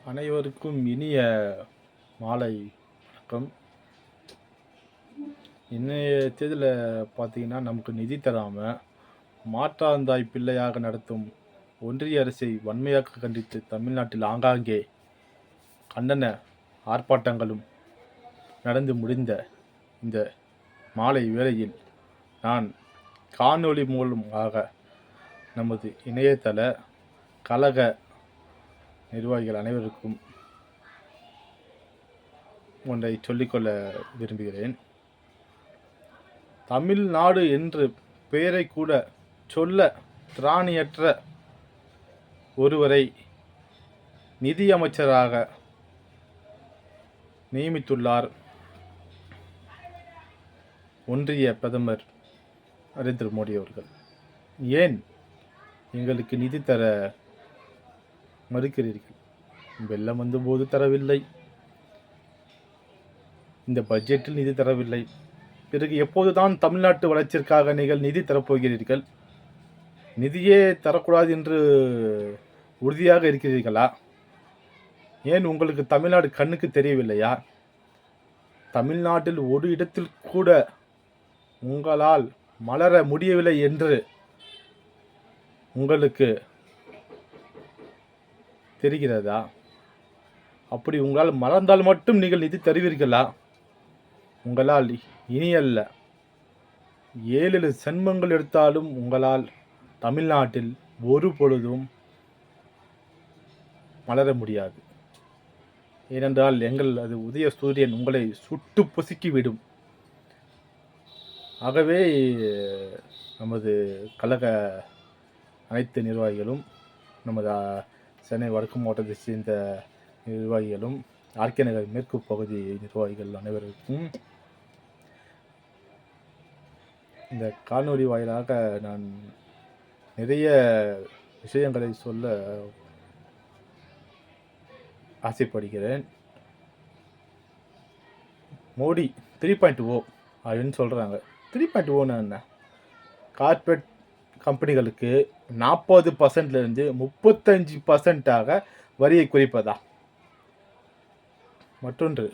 அனைவருக்கும் இனிய மாலை வணக்கம். இன்றைய தேதியில் பார்த்தீங்கன்னா, நமக்கு நிதி தராமல் மாற்றாந்தாய் பிள்ளையாக நடத்தும் ஒன்றிய அரசை வன்மையாக கண்டித்து தமிழ்நாட்டில் ஆங்காங்கே கண்டன ஆர்ப்பாட்டங்களும் நடந்து முடிந்த இந்த மாலை வேளையில் நான் காணொளி மூலமாக நமது இணையதள கழக நிர்வாகிகள் அனைவருக்கும் ஒன்றை சொல்லிக்கொள்ள விரும்புகிறேன். தமிழ்நாடு என்று பெயரை கூட சொல்ல திராணியற்ற ஒருவரை நிதியமைச்சராக நியமித்துள்ளார் ஒன்றிய பிரதமர் நரேந்திர மோடி அவர்கள். ஏன் எங்களுக்கு நிதி தர மறுக்கிறீர்கள்? வெள்ளம் வந்தபோது தரவில்லை, இந்த பட்ஜெட்டில் நிதி தரவில்லை. பிறகு எப்போதுதான் தமிழ்நாட்டு வளர்ச்சிற்காக நீங்கள் நிதி தரப்போகிறீர்கள்? நிதியே தரக்கூடாது என்று உறுதியாக இருக்கிறீர்களா? ஏன் உங்களுக்கு தமிழ்நாடு கண்ணுக்கு தெரியவில்லையா? தமிழ்நாட்டில் ஒரு இடத்தில் கூட உங்களால் மலர முடியவில்லை என்று உங்களுக்கு தெரிகிறதா? அப்படி உங்களால் மறந்தால் மட்டும் நீங்கள் நிதி தருவீர்களா? உங்களால் இனியல்ல, 7 சென்மங்கள் எடுத்தாலும் உங்களால் தமிழ்நாட்டில் ஒரு பொழுதும் மலர முடியாது. ஏனென்றால் அது உதய சூரியன் உங்களை சுட்டு பொசுக்கிவிடும். ஆகவே நமது கழக அனைத்து நிர்வாகிகளும், நமது சென்னை வடக்கு மாவட்டத்தை சேர்ந்த நிர்வாகிகளும், ஆர்கே நகர் மேற்கு பகுதி நிர்வாகிகள் அனைவருக்கும் இந்த காணொளி வாயிலாக நான் நிறைய விஷயங்களை சொல்ல ஆசைப்படுகிறேன். மோடி 3.0 அப்படின்னு சொல்கிறாங்க. 3.0ன்னு என்ன? கார்ப்பரேட் கம்பெனிகளுக்கு 40% 35% வரியை குறைப்பதா? மற்றொன்று,